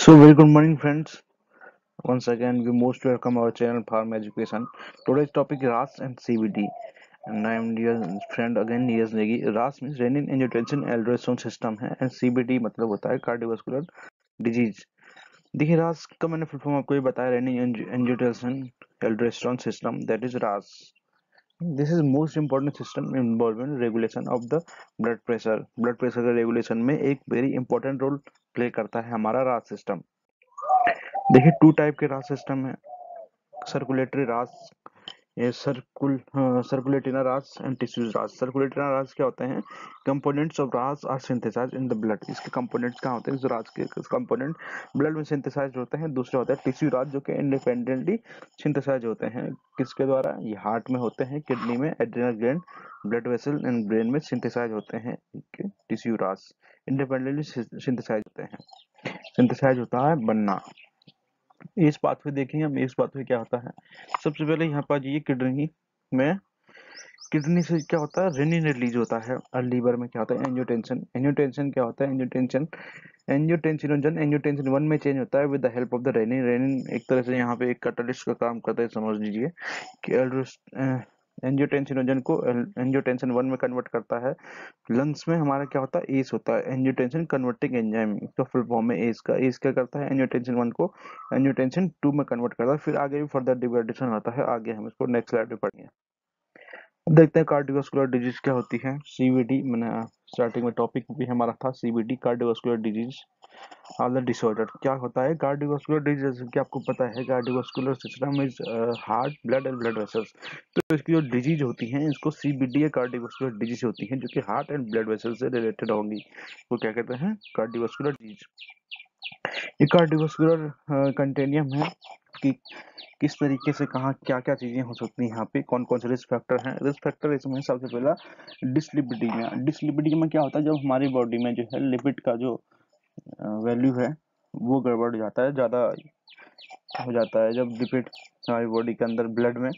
So very good morning friends. Once again we most welcome our channel Farm Education. Today's topic is RAS and CBD and I am dear friend again Niyaz Negi. RAS means renin angiotensin aldosterone system है and CBD मतलब होता है cardiovascular disease. देखिए RAS का मैंने full form आपको ये बताया renin angiotensin aldosterone system that is RAS. This is most important system involved in regulation of the blood pressure. Blood pressure के regulation में एक very important role play करता है हमारा RAS system. देखिए टू टाइप के रास सिस्टम है सर्कुलेटरी रास ये सर्कुलेटिना रास एंड टिश्यूज रास। सर्कुलेटिना रास क्या होते हैं? Components of RAAS are synthesised in the blood. इसके कंपोनेंट्स कहाँ होते हैं? इस रास के कंपोनेंट ब्लड में सिंथेसाइज होते हैं। दूसरे होते हैं टिश्यू रास जो कि इंडिपेंडेंटली सिंथेसाइज होते हैं। किसके द्वारा? ये हार्ट में होते हैं, किडनी में, adrenal gland, blood vessel and brain में सिंथेसाइज होते हैं। टिश्यू रास इंडिपेंडेंटली सिंथेसाइज होते हैं। सिंथेसाइज होता है बनना। इस बात पे देखेंगे हम, इस बात पे क्या होता है। सबसे पहले यहाँ पर ये किडनी में, किडनी से क्या होता है? रेनिन रिलीज होता है। और लीवर में क्या होता है? एंजियोटेंशन। एंजियोटेंशन क्या होता है? एंजियोटेंशन एंजियोटेंसिनोजन एंजियोटेंसिन 1 में चेंज होता है with the help of the renin. Renin एक तरह से यहाँ पे एक कैटलिस्ट का काम करता है, समझ लीजिए कि एंजियोटेंसिनोजन को एंजियोटेंसिन 1 में कन्वर्ट करता है। लंग्स में हमारा क्या होता है? एस होता है, एंजियोटेंसिन कन्वर्टिंग एंजाइम। इसका फुल फॉर्म है एस का। एस क्या करता है? एंजियोटेंसिन 1 को एंजियोटेंसिन 2 में कन्वर्ट करता है। फिर आगे भी फर्दर डिवाइडेशन होता है। आगे हम इसको नेक्स्ट स्लाइड में पढ़ेंगे। अब देखते हैं कार्डियोवास्कुलर डिजीज क्या होती है। सीवीडी, मैंने स्टार्टिंग में टॉपिक भी हमारा था CVD, cardiovascular disease all the disorder. क्या होता है कार्डियोवास्कुलर डिजीज? जैसे कि आपको पता है cardiovascular system is heart, blood and blood vessels. तो इसकी जो डिजीज होती हैं इसको सीबीडी या कार्डियोवास्कुलर डिजीज होती हैं, जो कि हार्ट एंड ब्लड वेसल से रिलेटेड होंगी। वो क्या कहते हैं? Cardiovascular disease. ये कार्डियोवास्कुलर कंटेनियम है कि किस तरीके से कहाँ क्या क्या चीजें हो सकती हैं, यहाँ पे कौन कौन से रिस्क फैक्टर हैं। रिस्क फैक्टर इसमें सबसे पहला डिसलिपिडीमिया। डिसलिपिडीमिया क्या होता है? जब हमारी बॉडी में जो है लिपिड का जो वैल्यू है वो गड़बड़ जाता है, ज़्यादा हो जाता है। जब लिपिड हमारी बॉडी के अंदर ब्लड में,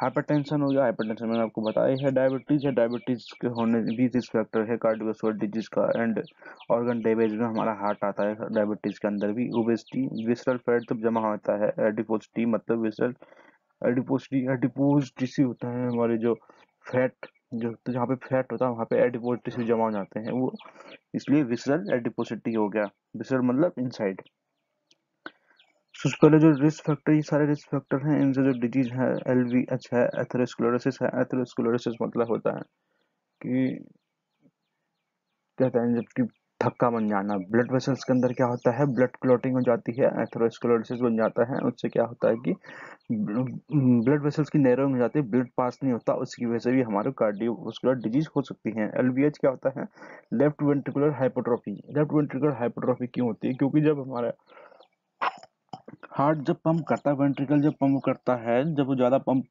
हाइपरटेंशन हो गया, हाइपरटेंशन मैंने आपको बताया है, डायबिटीज है, डायबिटीज के होने भी रिस्क फैक्टर है कार्डियोवास्कुलर डिजीज का। एंड ऑर्गन डैमेज में हमारा हार्ट आता है डायबिटीज के अंदर भी। ओबेसिटी, विसरल फैट जब जमा होता है, एडिपोसिटी मतलब विसरल, एडिपोसिटी एडिपोज टिश्यू होता है हमारे जो फैट, जो तो जहाँ पे फैट होता है वहाँ पे एडिपोज टिश्यू जमा हो जाते हैं वो, इसलिए विसरल एडिपोसिटी हो गया। विसरल मतलब इनसाइड। सबसे पहले जो रिस्क फैक्टर, ये सारे रिस्क फैक्टर हैं, इनसे जो डिजीज है एलवीएच है, एथेरोस्क्लेरोसिस है। एथेरोस्क्लेरोसिस मतलब होता है कि कहते हैं जबकि थक्का बन जाना। ब्लड वेसल्स के अंदर क्या होता है? ब्लड क्लॉटिंग हो जाती है, एथेरोस्क्लेरोसिस बन जाता है। उससे क्या होता है कि ब्लड वेसल्स की नैरोइंग हो जाती है, ब्लड पास नहीं होता, उसकी वजह से भी हमारे कार्डियोवास्कुलर डिजीज हो सकती है। एलवीएच क्या होता है? Left ventricular hypertrophy. Left ventricular hypertrophy क्यों होती है? क्योंकि जब हमारा हार्ट जब पंप करता है, वेंट्रिकल जब पंप करता है, जब वो ज़्यादा पंप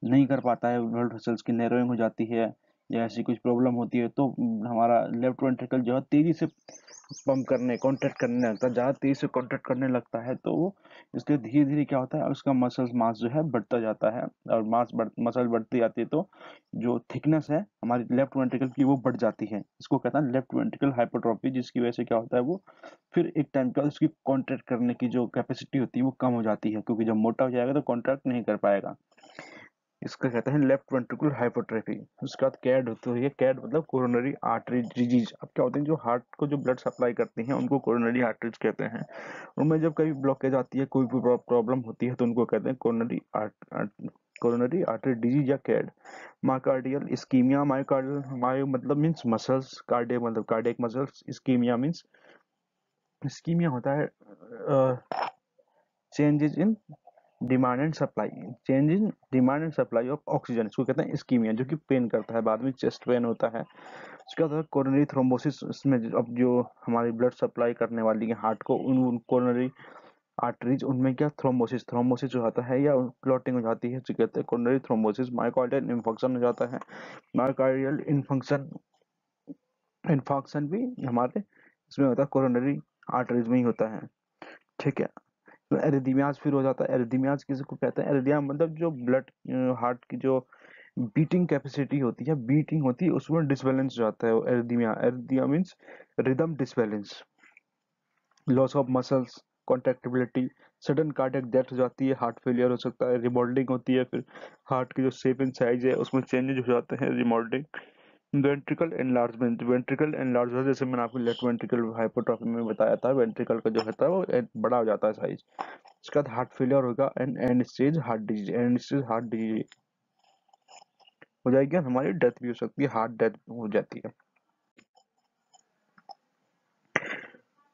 नहीं कर पाता है, ब्लड वेसल्स की नैरोइंग हो जाती है या ऐसी कुछ प्रॉब्लम होती है, तो हमारा लेफ्ट वेंट्रिकल जो है तेजी से पंप करने, कॉन्ट्रैक्ट करने लगता है, ज़्यादा तेजी से कॉन्ट्रैक्ट करने लगता है। तो वो इसलिए धीरे धीरे क्या होता है, उसका मसल्स मास जो है बढ़ता जाता है। और मसल बढ़ती जाती है तो जो थिकनेस है हमारी लेफ्ट वेंट्रिकल की वो बढ़ जाती है। इसको कहते हैं लेफ्ट वेंट्रिकल हाइपरट्रॉफी, जिसकी वजह से क्या होता है, वो फिर एक टाइम के बाद उसकी कॉन्ट्रैक्ट करने की जो कैपेसिटी होती है वो कम हो जाती है, क्योंकि जब मोटा हो जाएगा तो कॉन्ट्रैक्ट नहीं कर पाएगा। इसका कहते हैं लेफ्ट वेंट्रिकुलर हाइपरट्रॉफी। उसके बाद कैड होती है। कैड मतलब कोरोनरी आर्टरी डिजीज। अब क्या होते हैं, जो हार्ट को जो ब्लड सप्लाई करती हैं उनको कोरोनरी आर्टरीज कहते हैं। उनमें जब कभी ब्लॉकेज आती है, कोई भी प्रॉब्लम होती है, तो उनको कहते हैं कोरोनरी आर्टरी डिजीज या CAD. Myocardial ischaemia, myocardial myo मतलब मींस मसल्स, कार्डियक मतलब cardiac muscles, ischaemia means, ischaemia होता है changes in demand and supply, change in demand and supply of oxygen. इसको कहते हैं इस्कीमिया, जो कि पेन करता है, बाद में चेस्ट पेन होता है। उसके बाद कोरोनरी थ्रोम्बोसिस। इसमें अब जो हमारी ब्लड सप्लाई करने वाली है हार्ट को, उन कोरोनरी आर्टरीज, उनमें क्या थ्रोम्बोसिस, थ्रोम्बोसिस जो होता है या क्लॉटिंग हो जाती है, जो कहते हैं कोरोनरी थ्रोम्बोसिस। मायोकार्डियल इन्फंक्शन हो जाता है। मायोकार्डियल इन्फंक्शन इन्फंक्शन भी हमारे इसमें होता है, कोरोनरी आर्टरीज में ही होता है। ठीक है। तो एरिथमियाज फिर हो जाता है। एरिथमियाज किसी को कहते हैं? एरिथमिया मतलब जो ब्लड, हार्ट की जो बीटिंग कैपेसिटी होती है, बीटिंग होती है, उसमें डिसबैलेंस हो जाता है। Arrhythmia, arrhythmia means rhythm disbalance. Loss of muscles, contractibility, sudden cardiac death हो जाती है, हार्ट फेलियर हो सकता है, रिमॉडलिंग होती है, फिर हार्ट की जो शेप एंड साइज है उसमें चेंजेस हो जाते हैं, remodelling, ventricle enlargement, ventricle enlargement जैसे मैंने आपको लेफ्ट वेंट्रिकल हाइपोट्रोफी में बताया था, वेंट्रिकल का जो होता है वो बड़ा हो जाता है साइज। उसके बाद हार्ट फेलियर होगा and and stage heart disease, and stage heart disease हो जाएगी और हमारी डेथ भी हो सकती है, हार्ट डेथ हो जाती है।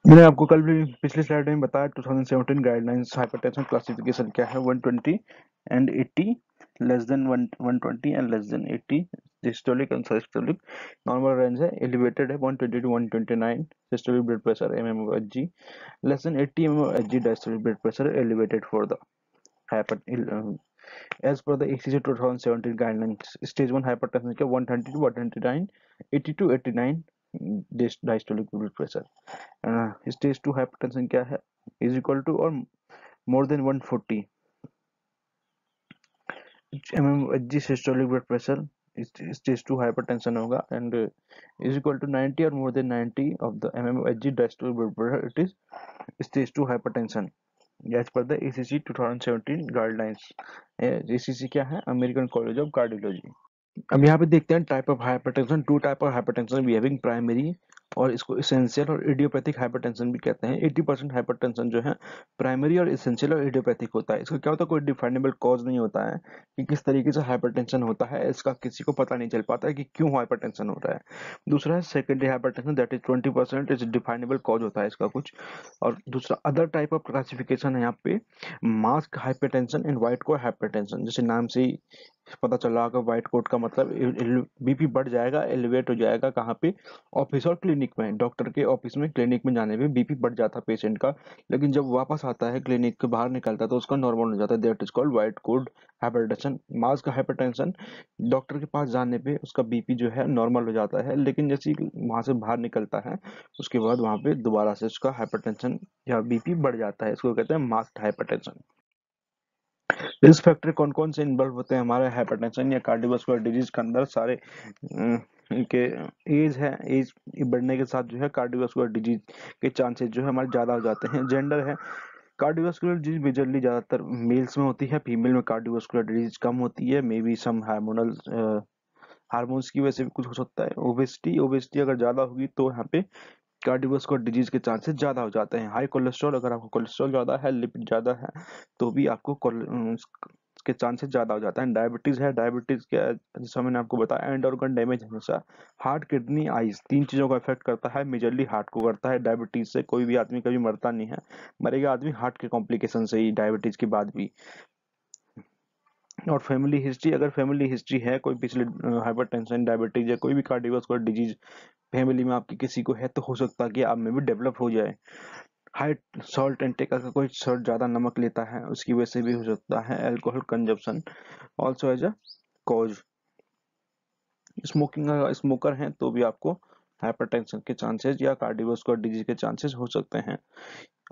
मैंने आपको कल भी पिछले स्लाइड में बताया 2017 गाइडलाइंस हाइपरटेंशन क्लासिफिकेशन क्या है, 120 and 80, less than 120 and less than 80 systolic and systolic, normal range है एलिवेटेड है 120 to 129 systolic blood pressure mmHg, less than 80 mmHg diastolic blood pressure elevated for the hyper as per the ACC 2017 guidelines, stage 1 hypertension का 130 to 129, 80 to 89 diastolic blood pressure। Stage 2 hypertension क्या है, is equal to or more than 140 mmHg systolic blood pressure, stage 2 hypertension होगा, and is equal to 90 or more than 90 of the mmHg diastolic blood pressure, it is stage 2 hypertension as per the ACC 2017 guidelines। ACC क्या है, American college of cardiology. अब यहाँ पे देखते हैं type of hypertension, two type of hypertension we having, primary और इसको essential और इडियोपैथिक हाइपरटेंशन भी कहते हैं। 80% हाइपरटेंशन जो है प्राइमरी और इसेंशियल और इडियोपैथिक होता है। इसका क्या होता है, कोई डिफाइनेबल कॉज नहीं होता है कि किस तरीके से हाइपरटेंशन होता है, इसका किसी को पता नहीं चल पाता है कि क्यों हाइपरटेंशन हो रहा है। दूसरा है secondary hypertension, that is 20% is definable cause होता है इसका कुछ। और दूसरा अदर टाइप ऑफ क्लासिफिकेशन है यहाँ पे, mask hypertension and white coat hypertension. जैसे नाम से ही पता चला होगा, व्हाइट कोट का मतलब बीपी बढ़ जाएगा, एलिवेट हो जाएगा, कहाँ पे, ऑफिस और क्लिनिक में, डॉक्टर के ऑफिस में क्लिनिक में जाने पे बीपी बढ़ जाता है पेशेंट का, लेकिन जब वापस आता है क्लिनिक के बाहर निकलता है तो उसका नॉर्मल हो जाता है, that is called white coat hypertension. Mask hypertension, doctor के पास जाने पे उसका बीपी जो है नॉर्मल हो जाता है, लेकिन जैसे ही वहां से बाहर निकलता है उसके बाद वहां पे दोबारा से उसका हाइपरटेंशन या बीपी बढ़ जाता है, इसको कहते हैं मास्क हाइपरटेंशन। रिस्क फैक्टर कौन कौन से इन्वॉल्व होते हैं हमारे हाइपरटेंशन या कार्डियोवास्कुलर डिजीज के अंदर, सारे इनके एज है, एज बढ़ने के साथ जो है कार्डियोवास्कुलर डिजीज के चांसेस जो है हमारे ज़्यादा हो जाते हैं। जेंडर है, कार्डियोवास्कुलर डिजीज मेजरली ज़्यादातर मेल्स में होती है, फीमेल में कार्डियोवास्कुलर डिजीज कम होती है, may be some hormonal hormones की वजह से भी कुछ हो सकता है। ओबेसिटी, ओबेसिटी अगर ज़्यादा होगी तो यहाँ पे कार्डियोवास्कुलर डिजीज के चांसेस ज़्यादा हो जाते हैं। हाई कोलेस्ट्रॉल, अगर आपको कोलेस्ट्रॉल ज़्यादा है, लिपिड ज़्यादा है, तो भी आपको के चांसेस ज़्यादा हो जाता है। डायबिटीज़ है, डायबिटीज़ क्या, जैसा मैंने आपको बताया, एंड ऑर्गन डैमेज हमेशा हार्ट, किडनी, आइज, तीन चीज़ों को अफेक्ट करता है, मेजरली हार्ट को करता है। डायबिटीज़ से कोई भी आदमी कभी मरता नहीं है, मरेगा आदमी हार्ट के कॉम्प्लिकेशन से ही डायबिटीज़ के बाद भी। और फैमिली हिस्ट्री, अगर फैमिली हिस्ट्री है कोई पिछले हाइपरटेंशन, डायबिटीज या कोई भी कार्डियोवास्कुलर डिजीज फैमिली में आपकी किसी को है, तो हो सकता है कि आप में भी डेवलप हो जाए। हाई सॉल्ट इंटेक, अगर कोई सॉल्ट ज़्यादा नमक लेता है उसकी वजह से भी हो सकता है। Alcohol consumption also as a cause. Smoking, अगर स्मोकर हैं तो भी आपको हाइपरटेंशन के चांसेस या कार्डियोवास्कुलर डिजीज के चांसेस हो सकते हैं।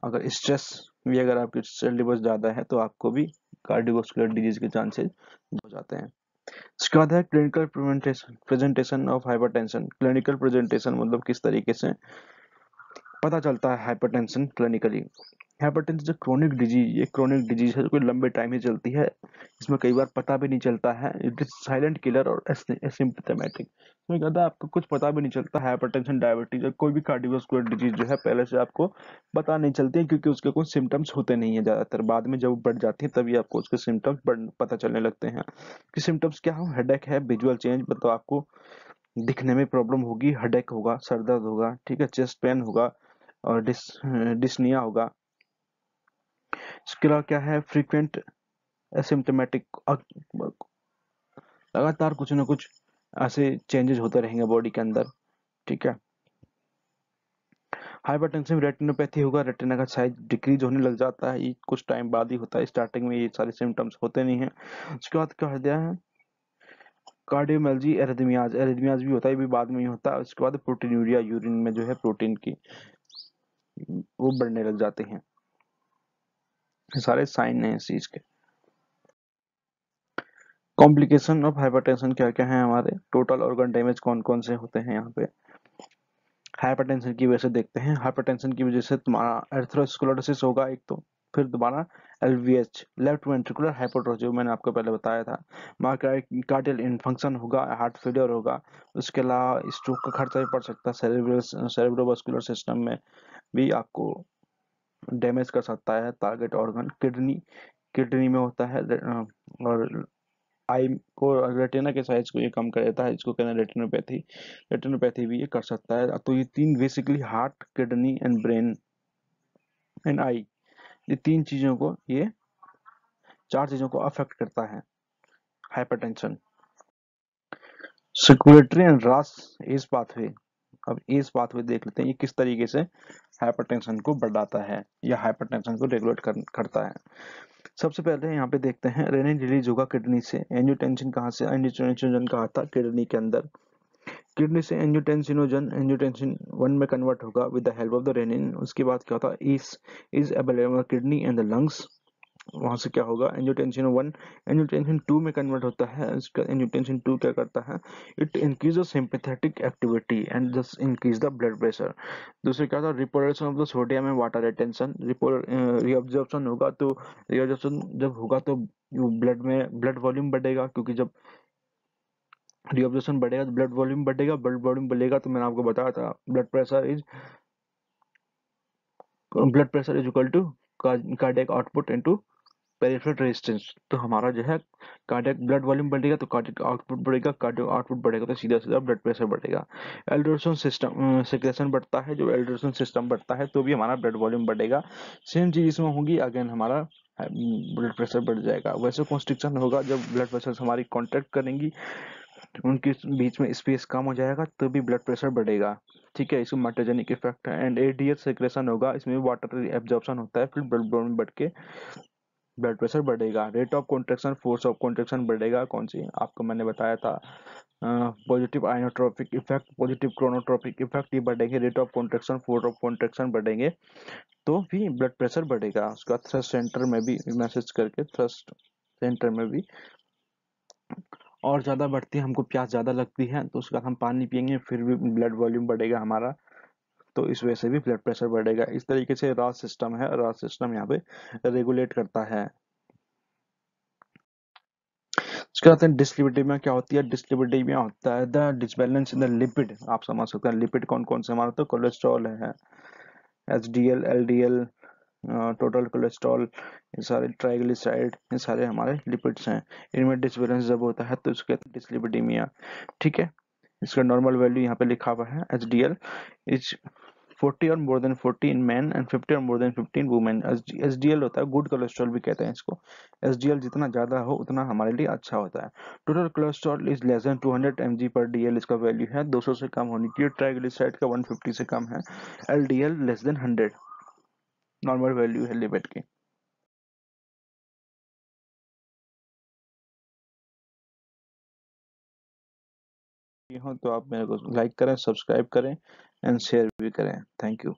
अगर स्ट्रेस भी, अगर आपकी स्ट्रेस लेवल ज़्यादा है तो आपको भी कार्डियोवास्कुलर डिजीज के चांसेस हो जाते हैं। इसके बाद है clinical presentation of hypertension. Clinical presentation मतलब किस तरीके से पता चलता है hypertension clinically. Hypertension chronic disease, ये क्रोनिक डिजीज है जो कोई लंबे टाइम ही चलती है, इसमें कई बार पता भी नहीं चलता है, इट इज साइलेंट किलर और एसिम्प्टोमेटिक। इसमें क्या होता है, आपको कुछ पता भी नहीं चलता। हाइपरटेंशन, डायबिटीज और कोई भी कार्डियोवास्कुलर डिजीज जो है पहले से आपको पता नहीं चलती है, क्योंकि उसके कोई सिम्टम्स होते नहीं है ज्यादातर, बाद में जब बढ़ जाती है तभी आपको उसके सिम्टम्स पता चलने लगते हैं कि सिम्टम्स क्या हो। हेडेक है, विजुअल चेंज, मतलब आपको दिखने में प्रॉब्लम होगी, हेडेक होगा, सर दर्द होगा, ठीक है, चेस्ट पेन होगा और डिस्निया होगा। इसके अलावा क्या है, फ्रीक्वेंट एसिम्टोमेटिक, लगातार कुछ ना कुछ ऐसे चेंजेस होते रहेंगे बॉडी के अंदर, ठीक है। हाइपरटेंसिव रेटिनोपैथी होगा, रेटिना का साइज डिक्रीज होने लग जाता है, ये कुछ टाइम बाद ही होता है, स्टार्टिंग में ये सारे सिम्टम्स होते नहीं हैं। उसके बाद क्या दिया है, कार्डियोमेल्जी, एरिथमियाज, एरिथमियाज भी होता है, ये भी बाद में ही होता है। उसके बाद प्रोटीनूरिया, यूरिन में जो है प्रोटीन की वो बढ़ने लग जाते हैं। ये सारे साइन हैं इस चीज के। कॉम्प्लिकेशन ऑफ हाइपरटेंशन क्या क्या है हमारे, टोटल ऑर्गन डैमेज कौन कौन से होते हैं यहाँ पे। हाइपरटेंशन की वजह से देखते हैं, हाइपरटेंशन की वजह से तुम्हारा एर्थरोस्क्लेरोसिस होगा एक तो, फिर दोबारा LVH लेफ्ट वेंट्रिकुलर हाइपोट्रोफी, मैंने आपको पहले बताया था, मायोकार्डियल इन्फंक्शन होगा, हार्ट फेलियर होगा, उसके अलावा स्ट्रोक का खर्चा भी पड़ सकता है, सेरेब्रोवास्कुलर सिस्टम में भी आपको डैमेज कर सकता है टारगेट ऑर्गन, किडनी में होता है, और आई को, रेटिना के साइज को ये कम कर देता है, इसको कहते हैं रेटिनोपैथी, रेटिनोपैथी भी ये कर सकता है। तो ये तीन basically heart, kidney and brain and I, ये तीन चीजों को, ये चार चीजों को अफेक्ट करता है हाइपरटेंशन। सर्कुलेटरी एंड रास एज पाथवे, अब एज पाथवे देख लेते हैं, ये किस तरीके से हाइपरटेंशन को बढ़ाता है या हाइपरटेंशन को रेगुलेट करता है। सबसे पहले यहाँ पे देखते हैं, रेनिन रिलीज होगा किडनी से, एंजियोटेंसिन कहाँ से, एंजियोटेंसिन कहा था किडनी के अंदर, किडनी से एंजियोटेंसिनोजन एंजियोटेंसिन 1 में कन्वर्ट होगा with the help of the renin. उसके बाद क्या होता है, is available kidney and the lungs, वहां से क्या होगा, एंजियोटेंसिन 1 एंजियोटेंसिन 2 में कन्वर्ट होता है। इसका एंजियोटेंसिन 2 क्या करता है, it increase sympathetic activity and this increase the blood pressure. दूसरे क्या था, reabsorption of the sodium and water retention, reabsorption होगा, तो रीअब्जॉर्प्शन जब होगा तो ब्लड में ब्लड वॉल्यूम बढ़ेगा, क्योंकि जब रीअब्जॉर्प्शन बढ़ेगा तो ब्लड वॉल्यूम बढ़ेगा, ब्लड वॉल्यूम बढ़ेगा तो मैंने आपको बताया था blood pressure is equal to cardiac output into peripheral resistance. तो हमारा जो है कार्डियक ब्लड वॉल्यूम बढ़ेगा तो कार्डियक आउटपुट बढ़ेगा, कार्डियक आउटपुट बढ़ेगा तो सीधा सीधा ब्लड प्रेशर बढ़ेगा। एल्डोस्टेरोन सिस्टम सेक्रेशन बढ़ता है, जो एल्डोस्टेरोन सिस्टम बढ़ता है तो भी हमारा ब्लड वॉल्यूम बढ़ेगा। सेम चीज इसमें होगी, अगेन हमारा ब्लड प्रेशर बढ़ जाएगा। वैसे कॉन्स्ट्रिक्शन होगा, जब ब्लड प्रेशर हमारी कॉन्ट्रैक्ट करेंगी, उनके बीच में स्पेस कम हो जाएगा तो भी ब्लड प्रेशर बढ़ेगा। ठीक है, इसको मेटाजेनिक इफेक्ट है। एंड एडीएच सेक्रेशन होगा, इसमें वाटर एब्जॉर्प्शन होता है, फिर ब्लड वॉल्यूम बढ़ के ब्लड प्रेशर बढ़ेगा। Rate of contraction, force of contraction बढ़ेगा, कौन सी आपको मैंने बताया था, positive inotropic effect, positive chronotropic effect, ये बढ़ेंगे। Rate of contraction, force of contraction बढ़ेंगे तो भी ब्लड प्रेशर बढ़ेगा। उसका थ्रस्ट सेंटर में भी मैसेज करके, थ्रस्ट सेंटर में भी और ज्यादा बढ़ती है, हमको प्यास ज्यादा लगती है तो उसके बाद हम पानी पियेंगे, फिर भी ब्लड वॉल्यूम बढ़ेगा हमारा, तो इस वजह से भी ब्लड प्रेशर बढ़ेगा। इस तरीके से रास सिस्टम है, रास सिस्टम यहाँ पे रेगुलेट करता है। उसके बाद डिस्लिपिडेमिया क्या होती है, डिस्लिपिडेमिया होता है the disbalance in the lipid. आप समझ सकते हैं लिपिड कौन कौन से, हमारा तो कोलेस्ट्रॉल है, HDL, LDL, टोटल कोलेस्ट्रॉल, ये सारे ट्राइग्लिसराइड, ये सारे हमारे लिपिड्स हैं। इनमें डिसबैलेंस जब होता है तो उसके डिस्लिपिडेमिया। ठीक है, इसका नॉर्मल वैल्यू यहाँ पे लिखा हुआ है, HDL इज 40 और more than 40 in man and 50 और मोर देन 50 इन वुमेन। HDL होता है गुड कोलेस्ट्रॉल भी कहते हैं इसको। HDL जितना ज्यादा हो उतना हमारे लिए अच्छा होता है। Total cholesterol is less than 200 mg पर DL, इसका वैल्यू है 200 से कम होनी चाहिए। ट्राइग्लिसराइड का 150 से कम है। LDL less than 100 normal value है लिपिड की। हो तो आप मेरे को लाइक करें, सब्सक्राइब करें एंड शेयर भी करें। Thank you.